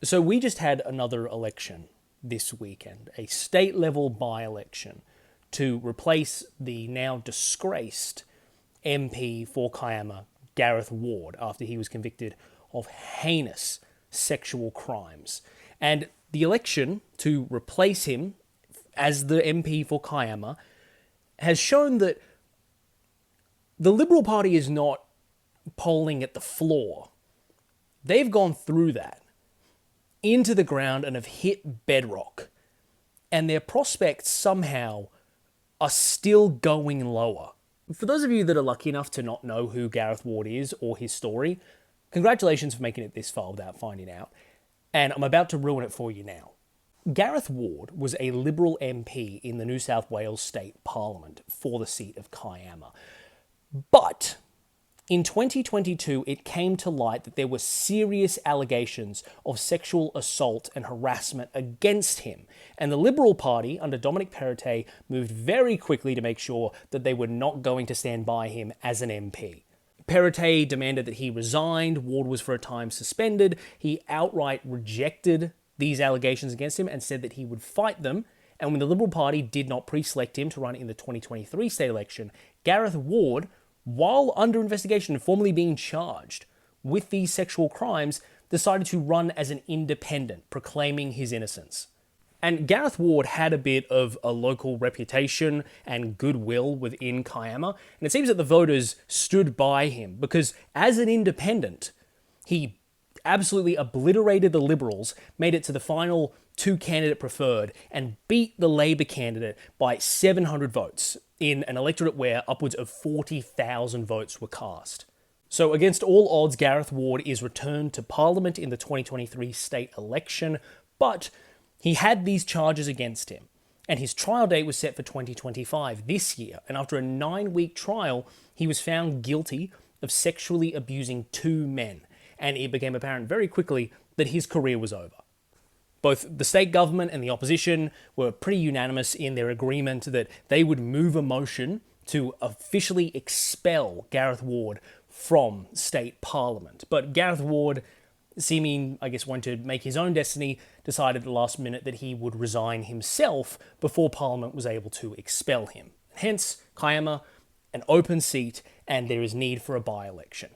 So we just had another election this weekend, a state-level by-election to replace the now disgraced MP for Kiama, Gareth Ward, after he was convicted of heinous sexual crimes. And the election to replace him as the MP for Kiama has shown that the Liberal Party is not polling at the floor. They've gone through that into the ground and have hit bedrock. And their prospects somehow are still going lower. For those of you that are lucky enough to not know who Gareth Ward is or his story, congratulations for making it this far without finding out. And I'm about to ruin it for you now. Gareth Ward was a Liberal MP in the New South Wales State Parliament for the seat of Kiama. But in 2022, it came to light that there were serious allegations of sexual assault and harassment against him. And the Liberal Party, under Dominic Perrottet, moved very quickly to make sure that they were not going to stand by him as an MP. Perrottet demanded that he resigned. Ward was for a time suspended. He outright rejected these allegations against him and said that he would fight them. And when the Liberal Party did not pre-select him to run in the 2023 state election, Gareth Ward, while under investigation and formally being charged with these sexual crimes, decided to run as an independent, proclaiming his innocence. And Gareth Ward had a bit of a local reputation and goodwill within Kiama, and it seems that the voters stood by him because as an independent, he absolutely obliterated the Liberals, made it to the final two candidate preferred, and beat the Labor candidate by 700 votes in an electorate where upwards of 40,000 votes were cast. So against all odds, Gareth Ward is returned to Parliament in the 2023 state election, but he had these charges against him, and his trial date was set for 2025 this year, and after a 9-week trial, he was found guilty of sexually abusing 2 men, and it became apparent very quickly that his career was over. Both the state government and the opposition were pretty unanimous in their agreement that they would move a motion to officially expel Gareth Ward from state parliament. But Gareth Ward, seeming, wanting to make his own destiny, decided at the last minute that he would resign himself before Parliament was able to expel him. Hence, Kiama, an open seat, and there is need for a by-election.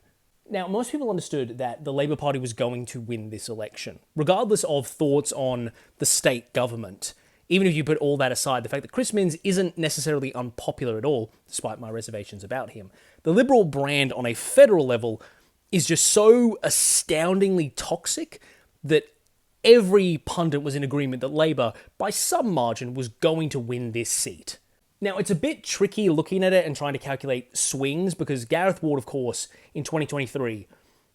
Now, most people understood that the Labor Party was going to win this election, regardless of thoughts on the state government. Even if you put all that aside, the fact that Chris Minns isn't necessarily unpopular at all, despite my reservations about him, the Liberal brand on a federal level is just so astoundingly toxic that every pundit was in agreement that Labor, by some margin, was going to win this seat. Now, it's a bit tricky looking at it and trying to calculate swings because Gareth Ward, of course, in 2023,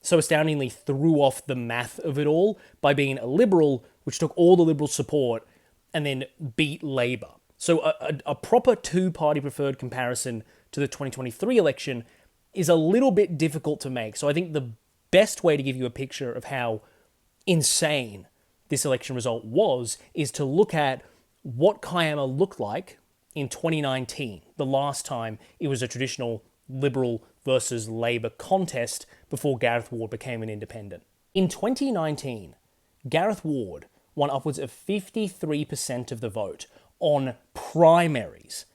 so astoundingly threw off the math of it all by being a Liberal, which took all the Liberal support and then beat Labor. So a proper two-party preferred comparison to the 2023 election is a little bit difficult to make. So I think the best way to give you a picture of how insane this election result was is to look at what Kiama looked like in 2019, the last time it was a traditional Liberal versus Labor contest before Gareth Ward became an independent. In 2019, Gareth Ward won upwards of 53% of the vote on primaries.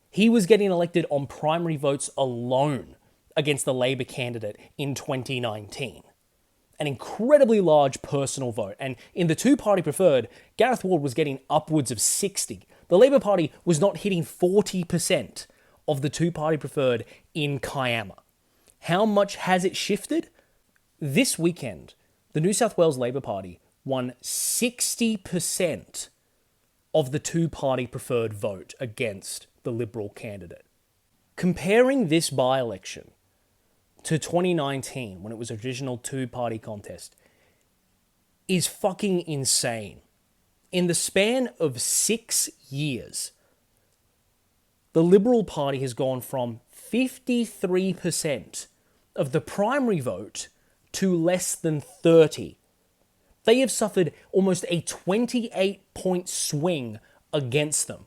He was getting elected on primary votes alone against the Labor candidate in 2019. An incredibly large personal vote, and in the two-party preferred, Gareth Ward was getting upwards of 60. The Labor Party was not hitting 40% of the two-party preferred in Kiama. How much has it shifted? This weekend, the New South Wales Labor Party won 60% of the two-party preferred vote against the Liberal candidate. Comparing this by-election to 2019, when it was a traditional two-party contest, is fucking insane. In the span of 6 years, the Liberal Party has gone from 53% of the primary vote to less than 30%. They have suffered almost a 28-point swing against them.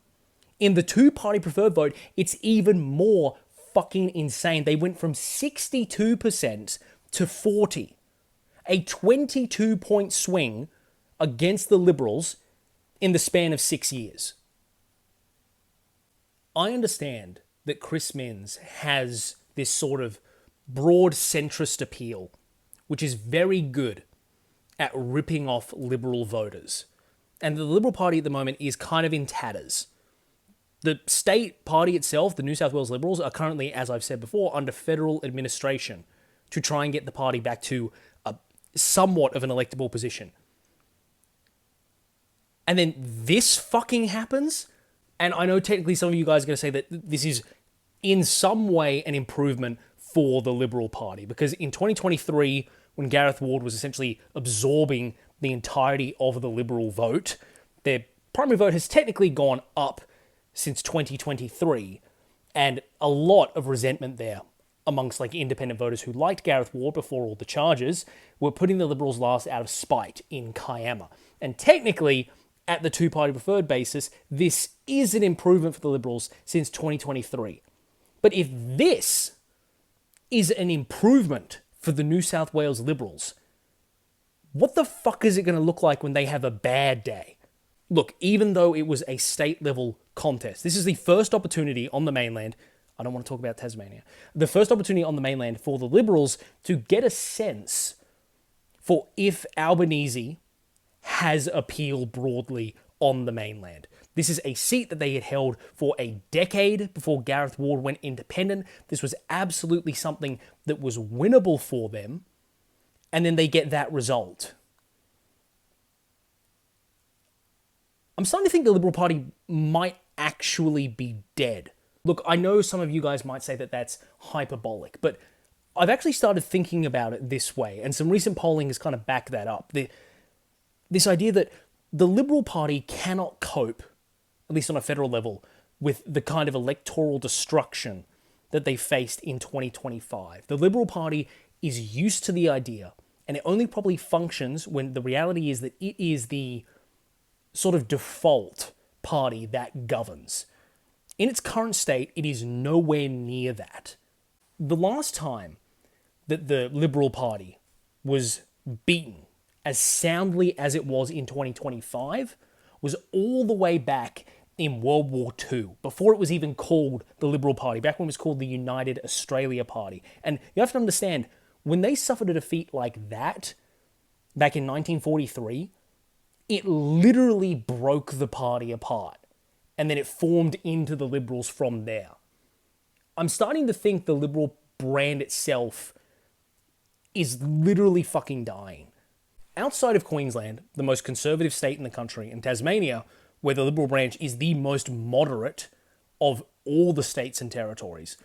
In the two-party preferred vote, it's even more fucking insane. They went from 62% to 40%. A 22-point swing against the Liberals in the span of 6 years. I understand that Chris Minns has this sort of broad centrist appeal, which is very good at ripping off Liberal voters. And the Liberal Party at the moment is kind of in tatters. The state party itself, the New South Wales Liberals, are currently, as I've said before, under federal administration to try and get the party back to a somewhat of an electable position. And then this fucking happens? And I know technically some of you guys are going to say that this is in some way an improvement for the Liberal Party, because in 2023, when Gareth Ward was essentially absorbing the entirety of the Liberal vote, their primary vote has technically gone up since 2023, and a lot of resentment there amongst independent voters who liked Gareth Ward before all the charges were putting the Liberals last out of spite in Kiama. And technically, at the two-party preferred basis, this is an improvement for the Liberals since 2023. But if this is an improvement for the New South Wales Liberals, what the fuck is it going to look like when they have a bad day? Look, even though it was a state-level contest, this is the first opportunity on the mainland. I don't want to talk about Tasmania. The first opportunity on the mainland for the Liberals to get a sense for if Albanese has appeal broadly on the mainland. This is a seat that they had held for a decade before Gareth Ward went independent. This was absolutely something that was winnable for them, and then they get that result. I'm starting to think the Liberal Party might actually be dead. Look, I know some of you guys might say that that's hyperbolic, but I've actually started thinking about it this way, and some recent polling has kind of backed that up. This idea that the Liberal Party cannot cope, at least on a federal level, with the kind of electoral destruction that they faced in 2025. The Liberal Party is used to the idea, and it only probably functions when the reality is that it is the sort of default party that governs. In its current state, it is nowhere near that. The last time that the Liberal Party was beaten as soundly as it was in 2025 was all the way back in World War II, before it was even called the Liberal Party, back when it was called the United Australia Party. And you have to understand, when they suffered a defeat like that, back in 1943, it literally broke the party apart. And then it formed into the Liberals from there. I'm starting to think the Liberal brand itself is literally fucking dying. Outside of Queensland, the most conservative state in the country, and Tasmania, where the Liberal branch is the most moderate of all the states and territories,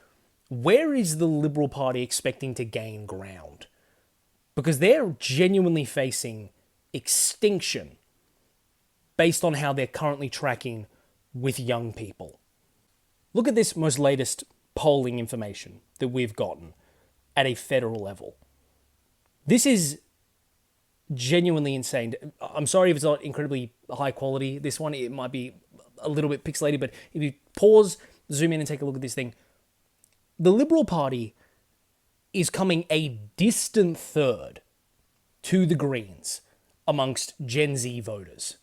where is the Liberal Party expecting to gain ground? Because they're genuinely facing extinction based on how they're currently tracking with young people. Look at this most latest polling information that we've gotten at a federal level. This is genuinely insane. I'm sorry if it's not incredibly high quality, this one. It might be a little bit pixelated, but if you pause, zoom in and take a look at this thing, the Liberal Party is coming a distant third to the Greens amongst Gen Z voters.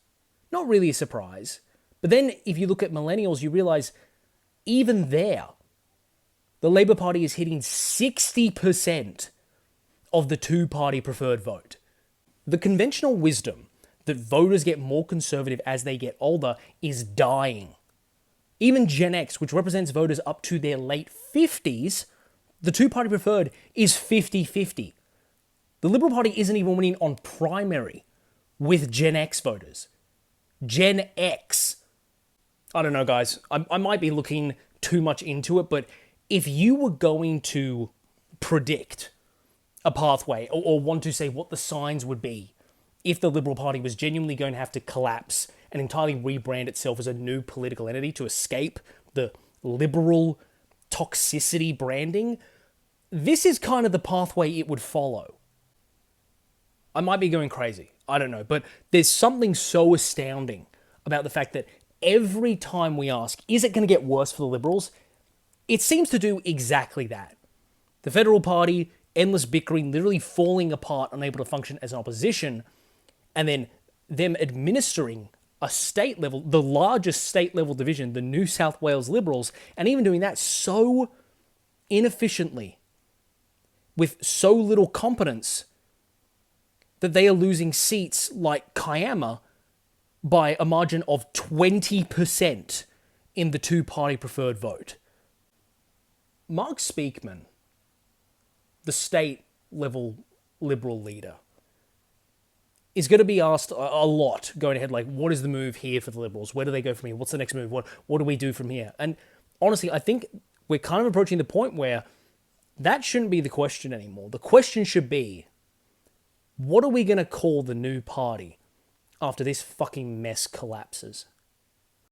Not really a surprise. But then if you look at millennials, you realize even there, the Labour Party is hitting 60% of the two-party preferred vote. The conventional wisdom that voters get more conservative as they get older is dying. Even Gen X, which represents voters up to their late 50s, the two-party preferred is 50-50. The Liberal Party isn't even winning on primary with Gen X voters. Gen X. I don't know, guys. I might be looking too much into it, but if you were going to predict a pathway or want to say what the signs would be if the Liberal Party was genuinely going to have to collapse and entirely rebrand itself as a new political entity to escape the liberal toxicity branding, this is kind of the pathway it would follow. I might be going crazy. I don't know. But there's something so astounding about the fact that every time we ask, is it going to get worse for the Liberals? It seems to do exactly that. The Federal Party, endless bickering, literally falling apart, unable to function as an opposition, and then them administering a state level, the largest state level division, the New South Wales Liberals, and even doing that so inefficiently, with so little competence, that they are losing seats like Kiama by a margin of 20% in the two-party preferred vote. Mark Speakman, the state-level Liberal leader, is going to be asked a lot going ahead, like, what is the move here for the Liberals? Where do they go from here? What's the next move? What do we do from here? And honestly, I think we're kind of approaching the point where that shouldn't be the question anymore. The question should be, what are we going to call the new party after this fucking mess collapses?